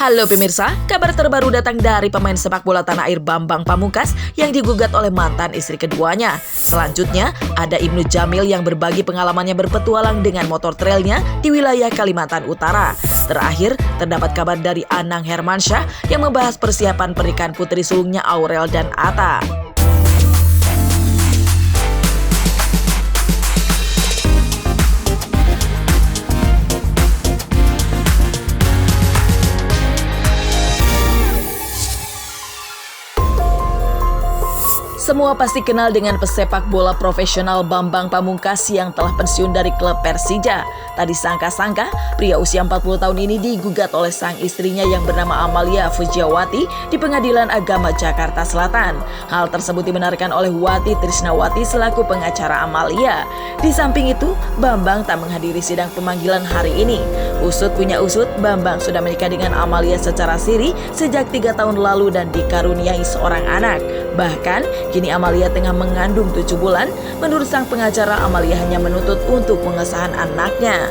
Halo pemirsa, kabar terbaru datang dari pemain sepak bola tanah air Bambang Pamungkas yang digugat oleh mantan istri keduanya. Selanjutnya, ada Ibnu Jamil yang berbagi pengalamannya berpetualang dengan motor trailnya di wilayah Kalimantan Utara. Terakhir, terdapat kabar dari Anang Hermansyah yang membahas persiapan pernikahan putri sulungnya Aurel dan Atta. Semua pasti kenal dengan pesepak bola profesional Bambang Pamungkas yang telah pensiun dari klub Persija. Tak disangka-sangka, pria usia 40 tahun ini digugat oleh sang istrinya yang bernama Amalia Fujiawati di Pengadilan Agama Jakarta Selatan. Hal tersebut dibenarkan oleh Wati Trisnawati selaku pengacara Amalia. Di samping itu, Bambang tak menghadiri sidang pemanggilan hari ini. Usut punya usut, Bambang sudah menikah dengan Amalia secara siri sejak 3 tahun lalu dan dikaruniai seorang anak. Bahkan, kini Amalia tengah mengandung 7 bulan. Menurut sang pengacara, Amalia hanya menuntut untuk pengesahan anaknya.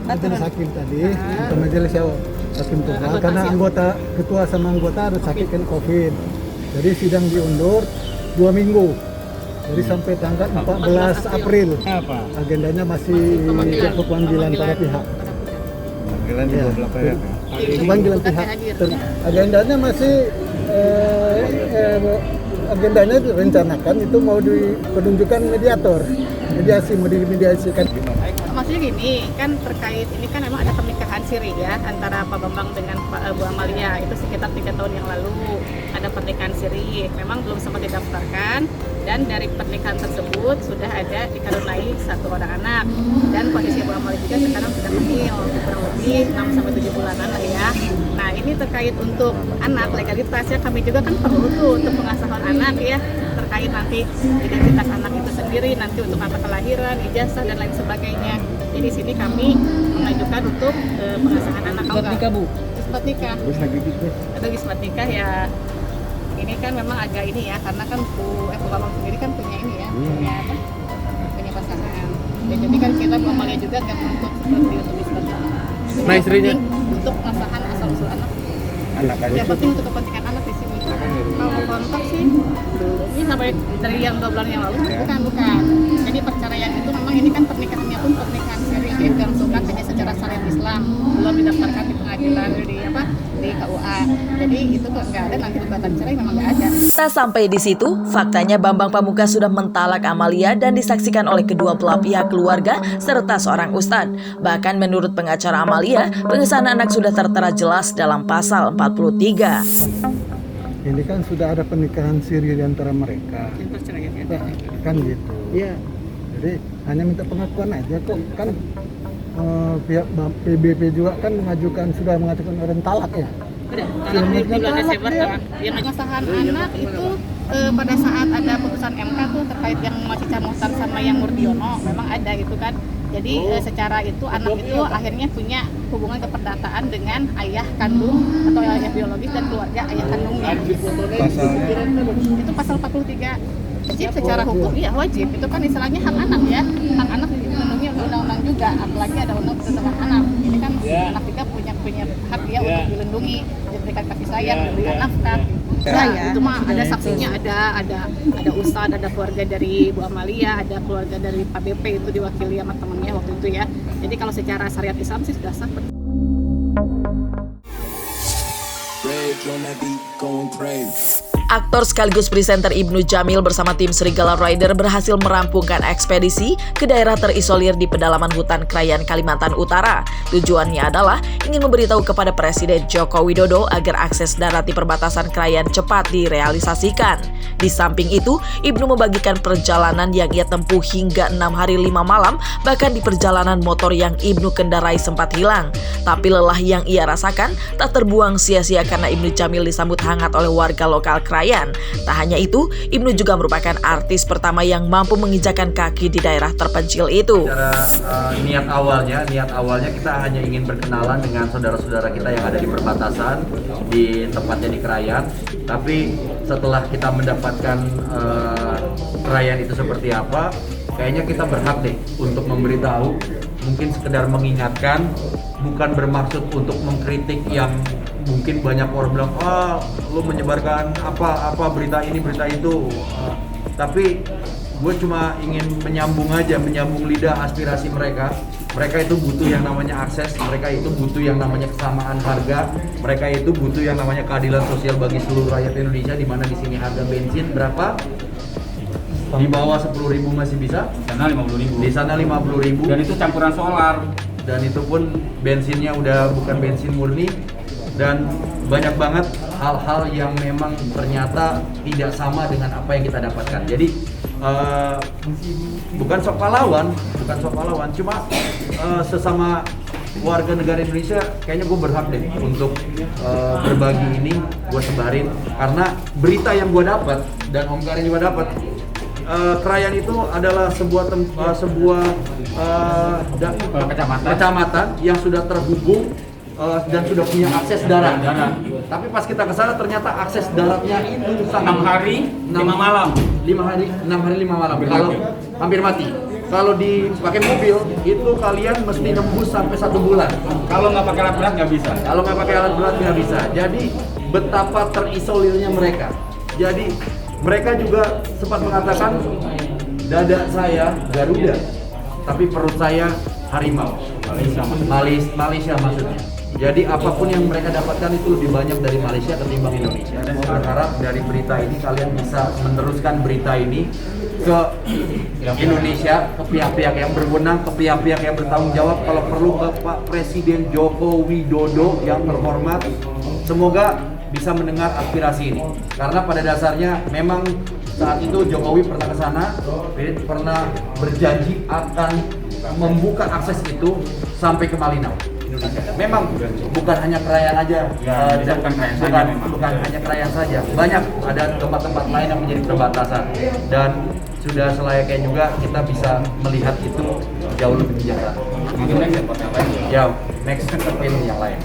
Majelis hakim tadi, majelis hakim tunggal, karena ketua sama anggota harus sakit kan COVID. Jadi sidang diundur 2 minggu. Jadi sampai tanggal 14 April. Agendanya masih pemanggilan para pihak. Panggilan di beberapa pihak. Pemanggilan pihak. Agendanya masih agendanya direncanakan itu mau dipenunjukan mediator, mau dimediasikan. Maksudnya gini, kan terkait ini kan memang ada pernikahan siri ya antara Pak Bambang dengan Bu Amalia, itu sekitar 3 tahun yang lalu ada pernikahan siri, memang belum sempat didaftarkan dan dari pernikahan tersebut sudah ada dikaruniai 1 orang anak dan posisi Bu Amalia juga sekarang sudah hamil kurang lebih 6-7 bulanan lah ya. Nah ini terkait untuk anak legalitasnya kami juga kan perlu tuh untuk pengasahan anak ya, terkait nanti identitas anak itu sendiri, nanti untuk akta kelahiran, ijazah dan lain sebagainya. Jadi di sini kami mengajukan untuk pengasahan anak. Isbat nikah Bu? Isbat nikah. Atau isbat nikah ya. Ini kan memang agak ini ya, karena kan Bu Bambang sendiri kan punya ini ya, punya pasangan. Ya, jadi kan kita Bu Amalia juga nggak menuntut seperti untuk isbat nikah. Nah istrinya? Untuk pengasahan asal usul anak. Anak aja. Ya penting untuk kepentingan anak di sini. Kalau kontak sih, ini sampai dari yang 2 bulan yang lalu bukan. Jadi perceraian itu memang ini kan pernikahannya pun pernikahan siri dilangsungkan hanya secara syariat Islam, belum didaftarkan di pengadilan di KUA. Jadi itu nggak ada, nanti gugatan cerai memang nggak ada. Tak sampai di situ, faktanya Bambang Pamungkas sudah mentalak Amalia dan disaksikan oleh kedua belah pihak keluarga serta seorang ustadz. Bahkan menurut pengacara Amalia, pengesahan anak sudah tertera jelas dalam pasal 43. Ini kan sudah ada pernikahan siri di antara mereka. Kan gitu. Iya. Jadi hanya minta pengakuan aja kok. Kan pihak PBB juga kan sudah mengajukan orang talak ya. Talak di bulan Desember yang pengesahan anak itu pada saat ada putusan MK tuh terkait yang masih Muhtar sama yang Murdiono memang ada itu kan. Jadi secara itu anak itu akhirnya punya hubungan keperdataan dengan ayah kandung atau ayah biologis dan keluarga ayah kandungnya. Itu pasal 43. Wajib secara hukum iya wajib. Itu kan istilahnya hak anak ya. Hak anak dilindungi oleh undang-undang juga, apalagi ada undang perlindungan anak. Ini kan anak juga punya hak dia untuk dilindungi, diberikan kasih sayang, diberikan nafkah. Itu mah ada saksinya, ada ustadz, ada keluarga dari Bu Amalia, ada keluarga dari Pak BP itu diwakili sama temennya waktu itu ya. Jadi kalau secara syariat Islam sih sudah sah. Aktor sekaligus presenter Ibnu Jamil bersama tim Serigala Rider berhasil merampungkan ekspedisi ke daerah terisolir di pedalaman hutan Krayan, Kalimantan Utara. Tujuannya adalah ingin memberitahu kepada Presiden Joko Widodo agar akses darat di perbatasan Krayan cepat direalisasikan. Di samping itu, Ibnu membagikan perjalanan yang ia tempuh hingga 6 hari 5 malam, bahkan di perjalanan motor yang Ibnu kendarai sempat hilang. Tapi lelah yang ia rasakan tak terbuang sia-sia karena Ibnu Jamil disambut hangat oleh warga lokal Krayan. Tak hanya itu, Ibnu juga merupakan artis pertama yang mampu menginjakan kaki di daerah terpencil itu. Niat awalnya kita hanya ingin berkenalan dengan saudara-saudara kita yang ada di perbatasan, di tempatnya di Krayan. Tapi setelah kita mendapatkan Krayan itu seperti apa, kayaknya kita berhak deh untuk memberitahu mungkin sekedar mengingatkan, bukan bermaksud untuk mengkritik yang mungkin banyak orang bilang, lu menyebarkan apa berita ini berita itu. Tapi gue cuma ingin menyambung lidah aspirasi mereka. Mereka itu butuh yang namanya akses, mereka itu butuh yang namanya kesamaan harga, mereka itu butuh yang namanya keadilan sosial bagi seluruh rakyat Indonesia, di mana di sini harga bensin berapa? Di bawah 10.000 masih bisa? Di sana 50.000. Di sana 50.000. Dan itu campuran solar. Dan itu pun bensinnya udah bukan bensin murni, dan banyak banget hal-hal yang memang ternyata tidak sama dengan apa yang kita dapatkan. Jadi bukan sok pahlawan, cuma sesama warga negara Indonesia kayaknya gue berhak deh untuk berbagi ini, gue sebarin, karena berita yang gue dapat dan Om Karin juga dapat, Krayan itu adalah sebuah kecamatan yang sudah terhubung dan sudah punya akses darat. Tapi pas kita ke sana ternyata akses daratnya itu sangat 6 hari 5 malam. 6 hari 5 malam. Kalau hampir mati. Kalau dipakai mobil itu kalian mesti nembus sampai 1 bulan. Kalau nggak pakai alat berat nggak bisa. Kalau nggak pakai alat berat nggak bisa. Jadi betapa terisolirnya mereka. Jadi mereka juga sempat mengatakan, dada saya Garuda, tapi perut saya harimau. Malaysia maksudnya. Jadi apapun yang mereka dapatkan itu lebih banyak dari Malaysia ketimbang Indonesia. Dan saya berharap dari berita ini kalian bisa meneruskan berita ini ke Indonesia, ke pihak-pihak yang berwenang, ke pihak-pihak yang bertanggung jawab, kalau perlu ke Pak Presiden Joko Widodo yang terhormat. Semoga bisa mendengar aspirasi ini. Karena pada dasarnya memang saat itu Jokowi pernah ke sana, pernah berjanji akan membuka akses itu sampai ke Malinau. Memang bukan hanya Krayan aja, bukan hanya Krayan saja. Banyak ada tempat-tempat lain yang menjadi perbatasan, dan sudah selayaknya juga kita bisa melihat itu jauh lebih bijaksana. Ya, next film yang lain.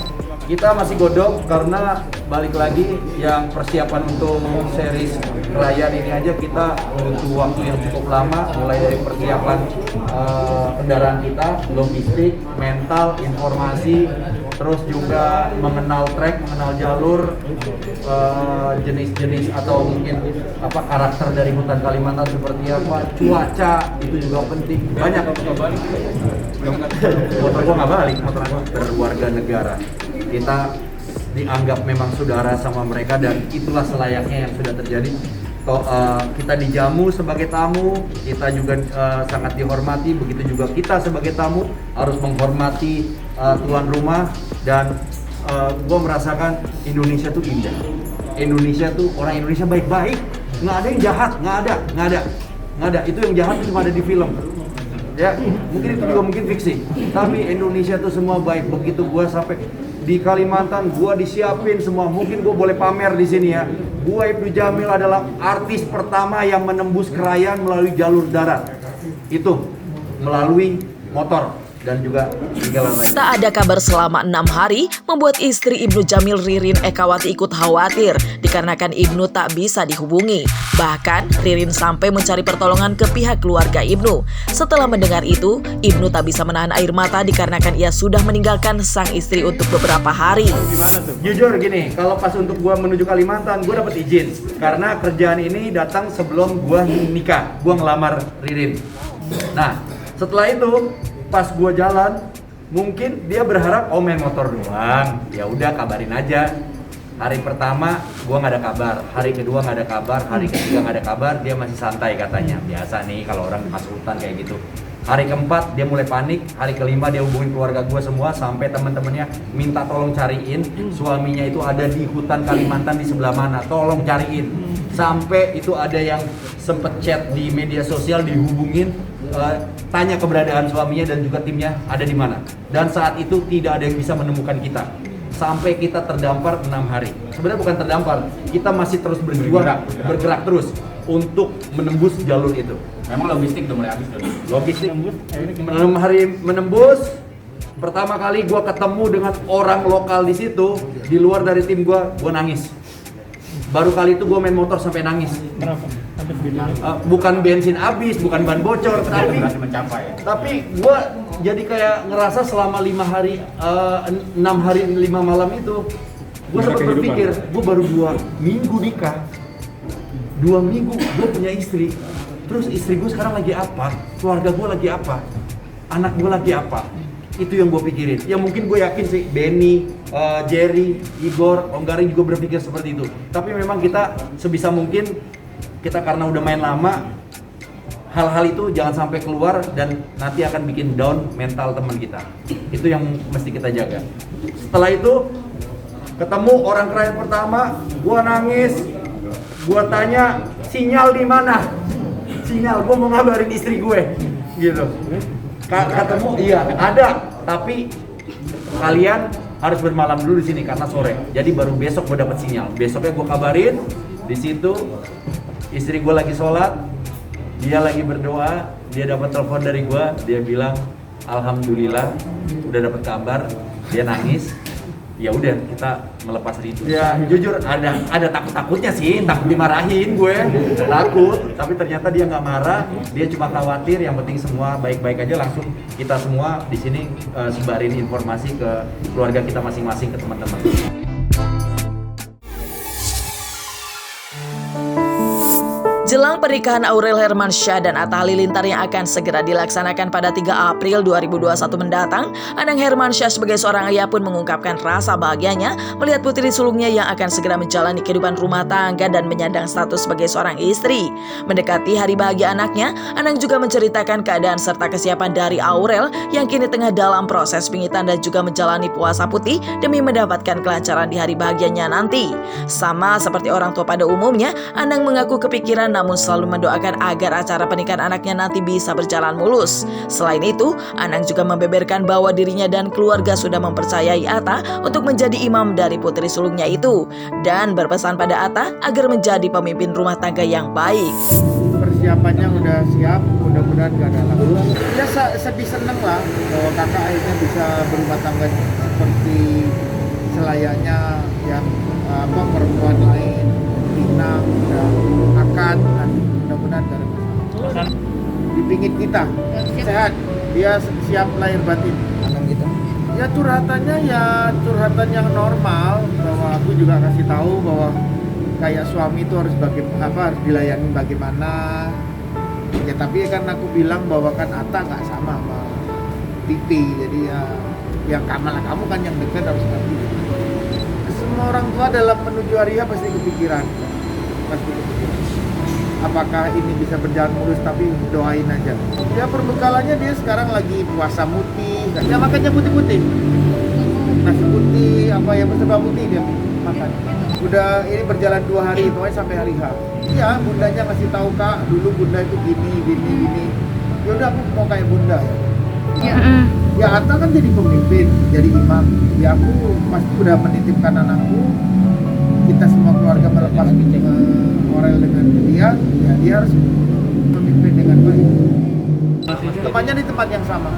Kita masih godok karena balik lagi yang persiapan untuk series Krayan ini aja kita butuh waktu yang cukup lama, mulai dari persiapan kendaraan kita, logistik, mental, informasi, terus juga mengenal track, mengenal jalur, jenis-jenis atau mungkin karakter dari hutan Kalimantan seperti apa, cuaca itu juga penting, banyak. Motor gua nggak balik, motor gua berwarga negara. Kita dianggap memang saudara sama mereka, dan itulah selayaknya yang sudah terjadi. Kita dijamu sebagai tamu, kita juga sangat dihormati, begitu juga kita sebagai tamu harus menghormati tuan rumah. Dan gue merasakan Indonesia tuh indah, Indonesia tuh orang Indonesia baik-baik, nggak ada yang jahat, nggak ada. Itu yang jahat cuma ada di film. Ya, mungkin itu juga mungkin fiksi, tapi Indonesia tuh semua baik. Begitu gue sampai di Kalimantan, gue disiapin semua. Mungkin gue boleh pamer di sini ya. Gue Ibnu Jamil adalah artis pertama yang menembus Krayan melalui jalur darat. Itu melalui motor dan juga jalan raya. Tak ada kabar selama 6 hari membuat istri Ibnu Jamil, Ririn Ekawati, ikut khawatir dikarenakan Ibnu tak bisa dihubungi. Bahkan Ririn sampai mencari pertolongan ke pihak keluarga Ibnu. Setelah mendengar itu, Ibnu tak bisa menahan air mata dikarenakan ia sudah meninggalkan sang istri untuk beberapa hari. Jujur gini, kalau pas untuk gua menuju Kalimantan, gua dapat izin karena kerjaan ini datang sebelum gua nikah, gua ngelamar Ririn. Nah, setelah itu pas gua jalan, mungkin dia berharap main motor doang. Ya udah, kabarin aja. Hari pertama gua nggak ada kabar, hari kedua nggak ada kabar, hari ketiga nggak ada kabar, dia masih santai katanya. Biasa nih kalau orang masuk hutan kayak gitu. Hari keempat dia mulai panik, hari kelima dia hubungin keluarga gua semua, sampai teman-temannya minta tolong cariin suaminya itu ada di hutan Kalimantan di sebelah mana, tolong cariin. Sampai itu ada yang sempet chat di media sosial, dihubungin, tanya keberadaan suaminya dan juga timnya ada di mana. Dan saat itu tidak ada yang bisa menemukan kita. Sampai kita terdampar 6 hari. Sebenarnya bukan terdampar, kita masih terus berjuang, bergerak terus untuk menembus jalur itu. Memang logistik udah mulai habis dong. Logistik 6 hari menembus. Pertama kali gua ketemu dengan orang lokal di situ, di luar dari tim gua nangis. Baru kali itu gua main motor sampai nangis. Bukan bensin habis, bukan ban bocor, tapi gua jadi kayak ngerasa selama 6 hari 5 malam itu gue sempat berpikir, gue baru 2 minggu nikah, 2 minggu gue punya istri, terus istri gue sekarang lagi apa, keluarga gue lagi apa, anak gue lagi apa, itu yang gue pikirin. Ya mungkin gue yakin sih Benny, Jerry, Igor, Om Garing juga berpikir seperti itu. Tapi memang kita sebisa mungkin, kita karena udah main lama, hal-hal itu jangan sampai keluar dan nanti akan bikin down mental teman kita. Itu yang mesti kita jaga. Setelah itu ketemu orang klien pertama, gua nangis, gua tanya sinyal di mana? Sinyal, gua mau ngabarin istri gue, gitu. Ketemu, iya ada, tapi kalian harus bermalam dulu di sini karena sore. Jadi baru besok gua dapat sinyal. Besoknya gua kabarin, di situ istri gua lagi sholat, dia lagi berdoa, dia dapat telepon dari gua, dia bilang alhamdulillah udah dapat kabar, dia nangis. Ya udah, kita melepas rindu. Ya jujur ada takutnya sih, takut dimarahin gue, takut. Tapi ternyata dia nggak marah, dia cuma khawatir. Yang penting semua baik-baik aja. Langsung kita semua di sini sebarin informasi ke keluarga kita masing-masing, ke teman-teman. Jelang pernikahan Aurel Hermansyah dan Atta Halilintar yang akan segera dilaksanakan pada 3 April 2021 mendatang, Anang Hermansyah sebagai seorang ayah pun mengungkapkan rasa bahagianya melihat putri sulungnya yang akan segera menjalani kehidupan rumah tangga dan menyandang status sebagai seorang istri. Mendekati hari bahagia anaknya, Anang juga menceritakan keadaan serta kesiapan dari Aurel yang kini tengah dalam proses pingitan dan juga menjalani puasa putih demi mendapatkan kelancaran di hari bahagianya nanti. Sama seperti orang tua pada umumnya, Anang mengaku kepikiran namun selalu mendoakan agar acara pernikahan anaknya nanti bisa berjalan mulus. Selain itu, Anang juga membeberkan bahwa dirinya dan keluarga sudah mempercayai Atta untuk menjadi imam dari putri sulungnya itu dan berpesan pada Atta agar menjadi pemimpin rumah tangga yang baik. Persiapannya udah siap, mudah-mudahan gak ada halangan. Ya sedih seneng lah bahwa kakak akhirnya bisa berumah tangga seperti selayaknya yang perempuan lain. Pinang, udah akad, nanti mudah-mudahan gak ada masalah. Dipingit kita, sehat, dia siap lahir batin. Gitu. Ya curhatannya ya curhatan yang normal, bahwa aku juga kasih tahu bahwa kayak suami itu harus harus dilayani bagaimana. Ya tapi kan aku bilang bahwa kan Atta nggak sama Pipi, jadi ya yang kamu kan yang dekat harus ngerti. Semua orang tua dalam menuju hari pasti kepikiran. Apakah ini bisa berjalan mulus, tapi doain aja. Ya perbekalannya dia sekarang lagi puasa putih, ya makannya putih-putih, nasi putih, apa yang berserba putih dia makan. Udah ini berjalan 2 hari, pokoknya sampai hari H. Ya bundanya ngasih tahu kak, dulu bunda itu gini. Ya udah aku mau kayak bunda ya. Ya Atta kan jadi pemimpin, jadi imam. Ya aku pasti udah menitipkan anakku. Kita semua keluarga melepas Aurel dengan dia, ya dia harus memimpin dengan baik. Tempatnya di tempat yang sama.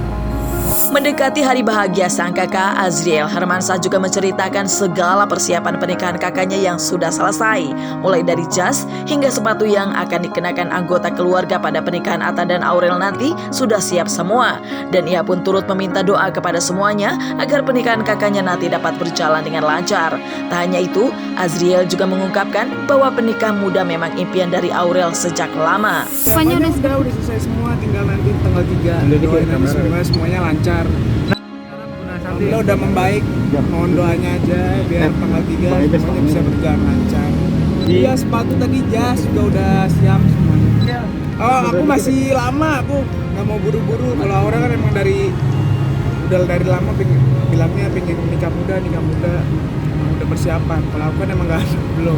Mendekati hari bahagia sang kakak, Azriel Hermansyah juga menceritakan segala persiapan pernikahan kakaknya yang sudah selesai, mulai dari jas hingga sepatu yang akan dikenakan anggota keluarga pada pernikahan Atta dan Aurel nanti sudah siap semua. Dan ia pun turut meminta doa kepada semuanya agar pernikahan kakaknya nanti dapat berjalan dengan lancar. Tak hanya itu, Azriel juga mengungkapkan bahwa pernikahan muda memang impian dari Aurel sejak lama. Semuanya udah selesai semua, tinggal nanti tanggal 3 doain aja semuanya lancar. Alhamdulillah udah membaik, mohon doanya aja biar tanggal 3 semuanya bisa berjalan lancar. Iya sepatu tadi jas juga udah siap semuanya. Oh aku masih lama, aku nggak mau buru-buru. Kalau orang kan emang dari lama bilangnya pengen nikah muda, udah persiapan. Kalau aku kan emang belum.